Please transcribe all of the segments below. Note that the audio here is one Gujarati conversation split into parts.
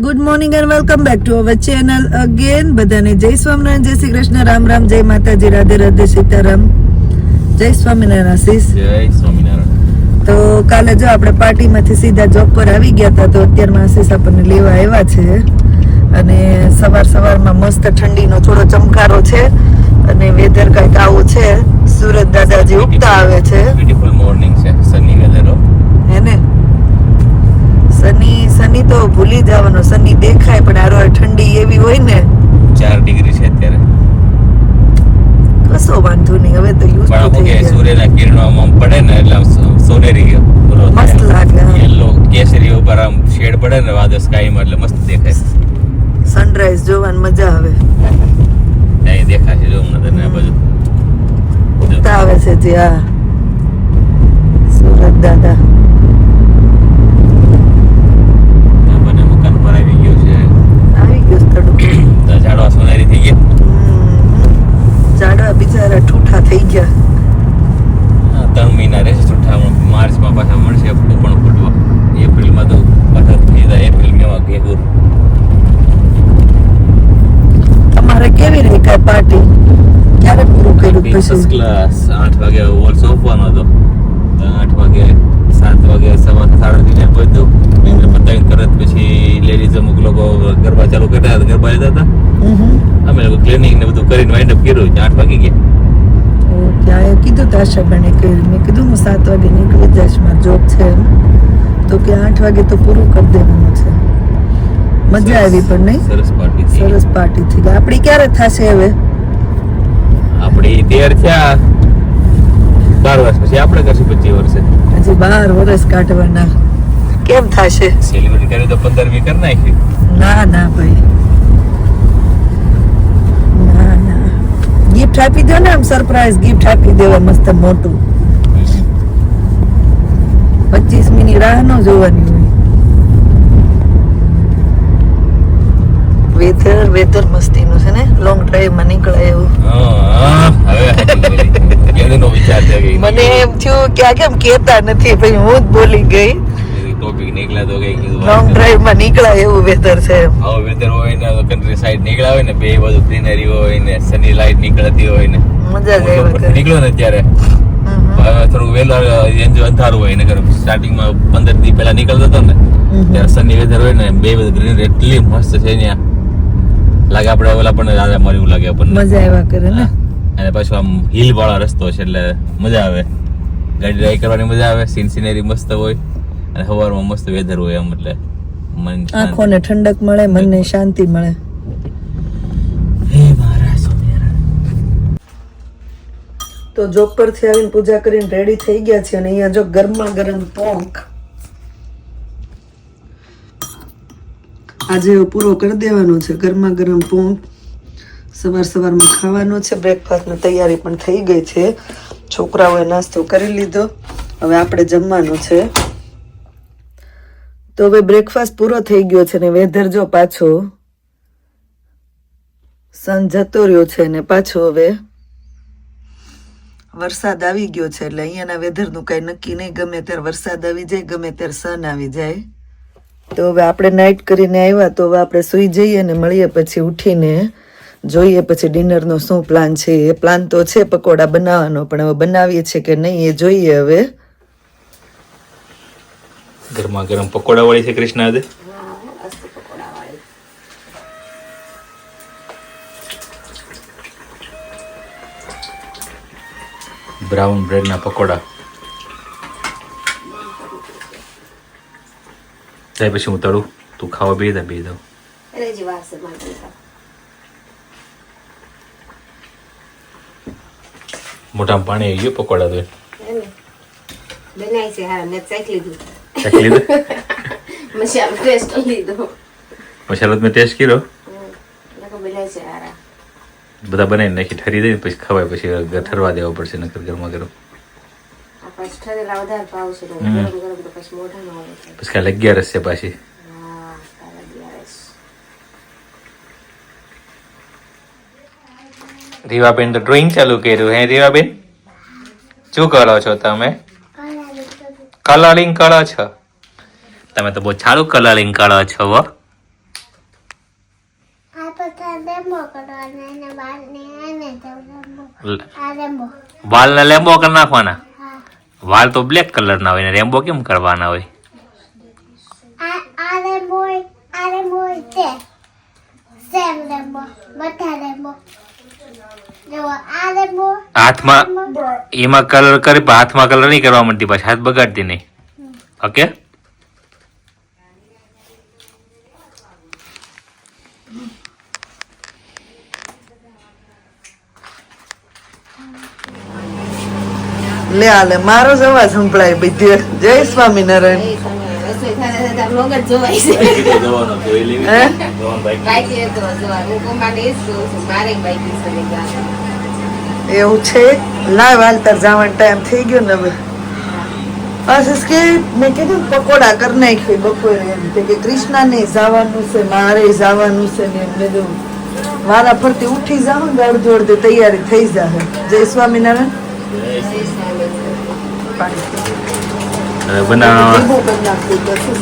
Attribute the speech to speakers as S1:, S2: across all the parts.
S1: Good morning and welcome back to our channel again. બધાને જય સ્વામિનારાયણ, જય શ્રી કૃષ્ણ, રામ રામ, જય માતાજી, રાધે રાધે, સીતારામ, જય સ્વામિનારાયણ. આશીષ,
S2: જય સ્વામિનારાયણ.
S1: તો કાલે જો આપણે પાર્ટીમાંથી સીધા જોબ પર આવી ગયા હતા, તો અત્યારમાં આશીષ આપણને લેવા આવ્યા છે અને સવારમાં મસ્ત ઠંડીનો થોડો ચમકારો છે અને વેધર કંઈક આવું છે. સુરત દાદાજી ઉગતા આવે છે.
S2: બ્યુટીફુલ મોર્નિંગ છે, સની વેધર
S1: હે ને? સની તો ભૂલી જવાનો, સની દેખાય પણ આરો ઠંડી એવી હોય ને.
S2: 4 ડિગ્રી છે અત્યારે.
S1: કશો વાંધો નહીં, હવે તો યુઝ
S2: પણ
S1: થઈ ગયા.
S2: સૂર્યના કિરણો આમ પડે ને એટલે સોનેરી
S1: મસ્ત લાગે.
S2: યેલો કેસરી ઉપર આમ શેડ પડે ને વાદળ સ્કાયમાં એટલે મસ્ત દેખાય.
S1: સનરાઈઝ જોવાની મજા આવે.
S2: ત્યાં દેખાય છે જો નદર ને બધું
S1: ઉગતા આવે છે જે આ સુરત દાદા.
S2: મને મકાન પર આવી ગયું છે.
S1: આવી ગયું તડકો.
S2: ઝાડવા સોનેરી થઈ ગયા.
S1: ઝાડવા બિચારા ઠૂઠા થઈ ગયા.
S2: 3 મહિના રહેશે છૂટા. માર્ચમાં પાછા મળશે પણ ફૂટવા. એપ્રિલમાં તો પાછા થઈ જાય. એપ્રિલ મેમાં ભેગું.
S1: તમારે કેવી રહી કઈ પાર્ટી? ક્યારે પૂરું કર્યું પછી?
S2: ક્લાસ 8 વાગે ઓલ સોંપવાનો હતો. 8 વાગે 7 વાગે સવા 3:30 પહોંચ્યું. પતાવી તરત પછી લેડીઝ અમુક લોકો ગરબા ચાલુ કરતા હતા, ગરબા લેતા હતા. અમે લોકો ક્લિનિંગ ને બધું કરીને વાઇન્ડ અપ કર્યું. 8 વાગી ગયા.
S1: ત્યાં કીધું તો આશાબેને કહ્યું, મેં કીધું હું 7 વાગે નીકળી જઈશ, મારો જોબ છે એમ. તો કે 8 વાગે તો પૂરું કરી દેવાનું છે. મજા આવી પણ નહીં?
S2: સરસ પાર્ટી થઈ.
S1: સરસ પાર્ટી થઈ ગઈ. આપણી ક્યારે થશે હવે?
S2: આપણી 13 થયા. 12 વર્ષ પછી આપણે કરશું 25 વર્ષે.
S1: હજી 12 વર્ષ કાઢવાના. કેમ થશે?
S2: સેલિબ્રેટ કરી તો 15મી કરી નાખી.
S1: ના ભાઈ, ના. ગિફ્ટ આપી દો ને, આમ સરપ્રાઈઝ ગિફ્ટ આપી દેવા મસ્ત મોટું. 25 મિનિટ રાહ ન જોવાની હોય. વેધર મસ્તીનું છે ને, લોંગ ડ્રાઈવ માં નીકળાય એવું.
S2: હવે કેદનો વિચાર છે કે
S1: મને એમ થયું કે આ કેમ કેતા નથી, પછી હું જ બોલી ગઈ.
S2: ટોપિક નીકળ્યા તો કઈ કીધું
S1: લોંગ ડ્રાઈવ માં નીકળાય એવું વેધર છે એમ.
S2: આવો વેધર હોય ને તો કન્ટ્રી સાઈડ નીકળ્યા હોય ને, બે બાજુ ગ્રીનરી હોય ને, સની લાઈટ નીકળતી હોય ને,
S1: મજા જ આવે.
S2: નીકળ્યો ને ત્યારે હવે થોડું વહેલું અંધારું હોય ને, સ્ટાર્ટિંગમાં 15 દી પહેલા નીકળતો હતો ને ત્યારે સની વેધર હોય ને, બે બધું ગ્રીનરી એટલી મસ્ત છે ત્યાં લાગે આપણે ઓલા પણ રાજા મળ્યું લાગે આપણને.
S1: મજા આવ્યા કરે ને.
S2: અને પાછું આમ હિલ વાળા રસ્તો છે એટલે મજા આવે. ગાડી ડ્રાઈવ કરવાની મજા આવે. સિનરી મસ્ત હોય અને સવારમાં મસ્ત વેધર હોય એમ એટલે મન
S1: આંખોને ઠંડક મળે, મનને શાંતિ મળે.
S2: હે મારા સોનેરા.
S1: તો જોબ પરથી આવીને પૂજા કરીને રેડી થઈ ગયા છે અને અહીંયા જો ગરમા ગરમ પોંક આજે પૂરો કરી દેવાનો છે. ગરમા ગરમ પોંક સવારમાં ખાવાનો છે. બ્રેકફાસ્ટની તૈયારી પણ થઈ ગઈ છે. છોકરાઓએ નાસ્તો કરી લીધો, હવે આપણે જમવાનું છે. તો હવે બ્રેકફાસ્ટ પૂરો થઈ ગયો છે ને વેધર જો પાછો સન જતો રહ્યો છે ને પાછો હવે વરસાદ આવી ગયો છે. એટલે અહીંયાના વેધરનું કઈ નક્કી નહીં, ગમે ત્યારે વરસાદ આવી જાય, ગમે ત્યારે સન આવી જાય. તો હવે આપણે નાઇટ કરીને આવ્યા, તો હવે આપણે સુઈ જઈએ ને મળીએ પછી ઉઠીને જોઈએ પછી ડિનરનો શું પ્લાન છે. એ પ્લાન તો છે પકોડા બનાવવાનો, પણ હવે બનાવીએ છીએ કે નહીં એ જોઈએ. હવે
S2: ગરમા ગરમ પકોડા વાળી છે કૃષ્ણ આજે. બ્રાઉન બ્રેડ ના પકોડા. ત્યાર પછી હું તળું, તું ખાવા બે દઉં. મોટા પાણી આવી ગયું પકોડા તો
S3: બનાવી છે. હા, મેં ચાખી લીધું.
S2: ચાખી લીધું?
S3: મસાલો ટેસ્ટ લીધો.
S2: મસાલો મેં ટેસ્ટ કર્યો.
S3: બનાવી છે હારા.
S2: બધા બનાવીને નાખી ઠરી દે પછી ખવાય. પછી ઠરવા દેવા પડશે નકર ગરમા ગરમ.
S3: પછી ઠરેલા વધારે ભાવ છે. ગરમ તો પછી મોઢા ન આવે.
S2: પછી કાલે 11 છે પાછી.
S3: હા, કાલે 11.
S2: રીવાબેન તો ડ્રોઈંગ ચાલુ કર્યું. હે રીવાબેન, શું કરો છો તમે? કલરિંગ કરો છો? તમે તો બહુ સારું કલરિંગ કરો છો. વાલ ના લેમ્બો કરી નાખવાના. વાલ તો બ્લેક કલર ના હોય ને રેમ્બો કેમ કરવાના હોય? હાથમાં એમાં કલર કરી પણ હાથમાં કલર નહીં કરવા માંડતી, પાછી હાથ બગાડતી નહીં. ઓકે,
S1: લે આલે મારો જ અવાજ સંભળાય બધે. જય સ્વામિનારાયણ.
S3: રસોઈ ખાતા ખાતા vlog જ જોવાય છે.
S1: હે?
S3: બાકી તો જોવા હું કોમાને એ જ જોઉં છું. મારે બાકી છે
S1: એવું છે? લાવ હાલ તાર જવાનો ટાઈમ થઈ ગયો ને હવે. બસ કે મેં કીધું પકોડા કરી નાખી બપોરે. એમ કે કૃષ્ણાને જવાનું છે, મારે જવાનું છે ને એમ બધું વારા ફરતી ઉઠી જાવ ને અડધો અડધી તૈયારી થઈ જાય. જય સ્વામિનારાયણ.
S2: બનાવવા
S1: લીંબુ કરી નાખવું પછી.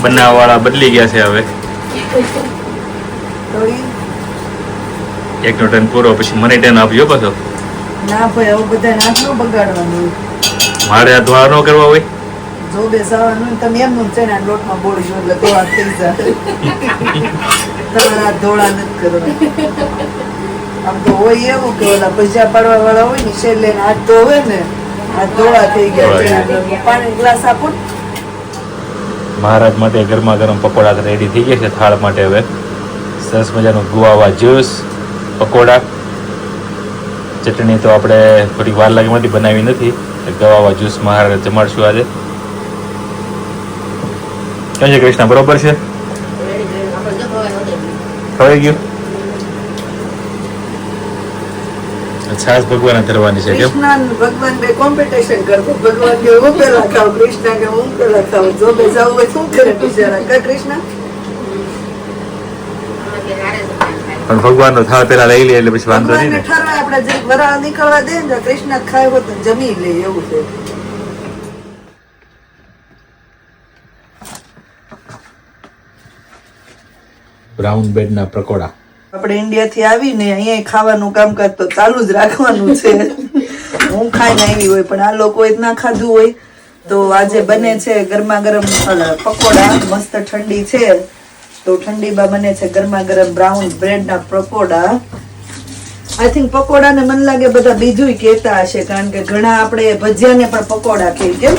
S2: બનાવવા વાળા બદલી ગયા છે હવે.
S1: તો ઈ
S2: એકનો ટર્ન પૂરો પછી મને ટર્ન આપજો પાછો.
S1: ના ભાઈ હવે બધા નાખ ન બગાડવાનું.
S2: મારે આ ધોળા ન કરવા હોય.
S1: જો બે જવાનું હોય તમે એમનું ચણા લોટમાં બોળી એટલે ધોળા થઈ જાય. તમારા ધોળા નથી કરવા. આમ તો હોય એવું કે ઓલા ભજીયા પાડવા વાળા હોય ને છેલ્લે હાથ ધોવે ને હાથ ધોળા થઈ ગયા. પાણી ગ્લાસ આપો.
S2: મહારાજ માટે ગરમા ગરમ પકોડા રેડી થઈ ગયા છે થાળ માટે. હવે સરસ મજાનું ગુઆવા જ્યુસ, પકોડા, ચટણી તો આપણે થોડીક વાર લાગીમાંથી બનાવી નથી. ગવાવા જ્યુસ મહારાજ જમાડશું આજે. કેમ છે કૃષ્ણ, બરોબર છે? ખવાઈ ગયું? છાસ ભગવાન ધરવાની છે કેમ?
S1: કૃષ્ણ ભગવાન બે કોમ્પિટિશન કરતો. ભગવાન કે હું પેલા ખાવ, કૃષ્ણ કે હું પેલા ખાવ. જો બે જવું હોય શું કરે બિચારા કા કૃષ્ણ?
S2: પણ ભગવાન નો થાળ પેલા લઈ લે એટલે પછી વાંધો નહીં
S1: ભગવાનને
S2: ને.
S1: ઠરવા આપણે જે વરાળ નીકળવા દે ને કૃષ્ણ ખાય હોય તો જમી લે એવું છે.
S2: બ્રાઉન બ્રેડ ના પકોડા.
S1: આપણે ઇન્ડિયા થી આવીને અહીંયા ખાવાનું કામકાજ તો ચાલુ જ રાખવાનું છે. હું ખાઈને આવી હોય પણ આ લોકો જ ના ખાધું હોય તો આજે બને છે ગરમા ગરમ પકોડા. મસ્ત ઠંડી છે તો ઠંડીમાં બને છે ગરમા ગરમ બ્રાઉન બ્રેડ ના પકોડા. આઈ થિંક પકોડા ને મને લાગે બધા બીજું કહેતા હશે કારણ કે ઘણા આપણે ભજીયાને પણ પકોડા કહે. કેમ?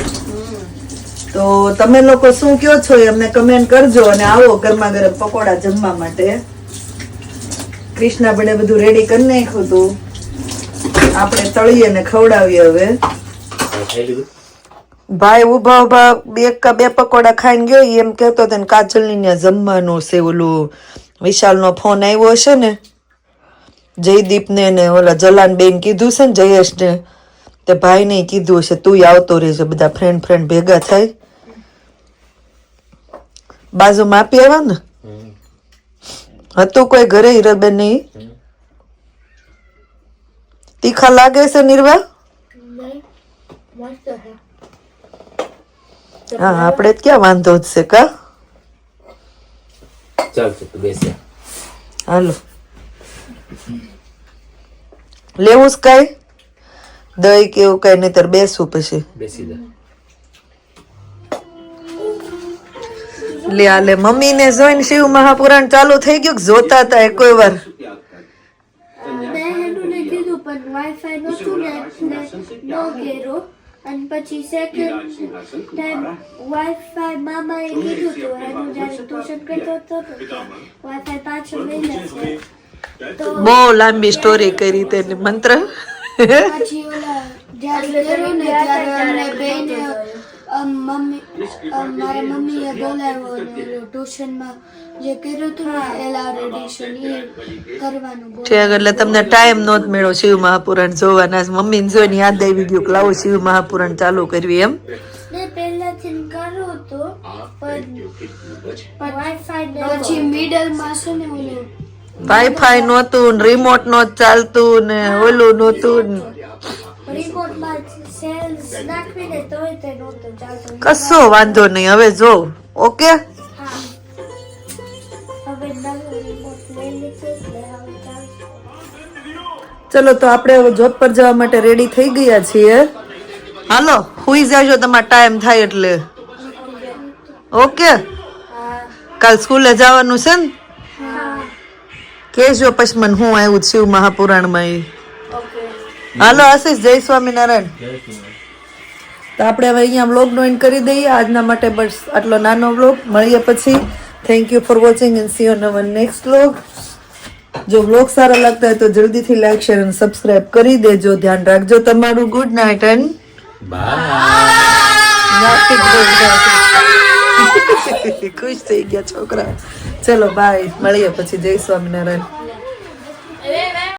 S1: તો તમે લોકો શું કહો છો એ અમને કમેન્ટ કરજો અને આવો ગરમા ગરમ પકોડા જમવા માટે. કૃષ્ણા બડે બધું રેડી કરી નાખ્યું હતું. આપણે તળીએ ને ખવડાવીએ હવે. ભાઈ ઉભા બે પકોડા ખાઈને ગયો. એમ કેતો હતો કાજલ ની જમવાનું છે. ઓલું વિશાલ નો ફોન આવ્યો હશે ને જયદીપ ને ઓલા જલાન બેન કીધું છે ને જયેશ ને તે ભાઈ ને કીધું હશે તું આવતો રહેજે. બધા ફ્રેન્ડ ભેગા થાય. બાજુમાં આપી આવ્યા ને હતું કોઈ ઘરે હીરાબેન નહીં? તીખા લાગે છે નિર્વા? હા આપણે ક્યાં વાંધો જ છે કા.
S2: ચાલ તું બેસે.
S1: હાલો લેવું જ કઈ દહીં કેવું કઈ નહીતર બેસવું પછી.
S2: બેસી જા.
S1: લે આલે મમ્મી ને જોઈને શિવ મહાપુરાણ ચાલુ થઈ ગયું કે જોતા હતા કોઈ વાર?
S4: પણ વાઈફાઈ નહોતું ને એટલે ન કર્યો. અને પછી સેકન્ડ ટાઈમ વાઈફાઈ મામાએ કીધું હતું એનું જ્યારે ટ્યુશન કરતો હતો વાઈફાઈ પાછો લઈ લેશે તો
S1: બહુ લાંબી સ્ટોરી કરી તેની મંત્ર.
S4: પછી ઓલા જ્યારે કર્યું ને ત્યારે અમને બેને મારા મમ્મીએ બોલાવ્યો અને ટ્યુશનમાં જે કર્યું હતું ને એલારેડિશન એ કરવાનું બોલાવ્યું.
S1: એટલે તમને ટાઈમ નહોતો મળ્યો શિવ મહાપુરાણ જોવાના. મમ્મી ને જોઈને યાદ આવી ગયું કે લાવો શિવ મહાપુરાણ ચાલુ કરવી એમ.
S4: ને પહેલાથી કર્યું હતું પણ વાઈફાઈ પછી મિડલમાં છે ને ઓલું
S1: વાઈફાઈ નહોતું ને રિમોટ નો ચાલતું ને ઓલું નહોતું ને
S4: રિમોટમાં સેલ્સ નાખવીને તોય તે નહોતું ચાલતું.
S1: કશો વાંધો નહીં હવે જો. ઓકે ચલો તો આપણે હવે જોબ પર જવા માટે રેડી થઈ ગયા છીએ. હાલો હુઈ જાજો તમારો ટાઈમ થાય એટલે. ઓકે કાલ સ્કૂલે જવાનું છે ને? કેજો પછી મને હું આવ્યું શિવ મહાપુરાણમાં ઈ. હાલો આશીષ, જય સ્વામિનારાયણ. તો આપણે હવે અહીંયા વ્લોગનો એન્ડ કરી દઈએ આજના માટે. બસ આટલો નાનો વ્લોગ. મળીએ પછી. Thank you for watching and C you on hour next vlog. જો વ્લોગ સારા લાગતા હોય તો જલ્દીથી લાઈક શેર અને સબસ્ક્રાઇબ કરી દેજો. ધ્યાન રાખજો તમારું. Good night and
S2: bye.
S1: ખુશ થઈ ગયા છોકરા. ચલો બાય, મળીએ પછી. જય સ્વામિનારાયણ.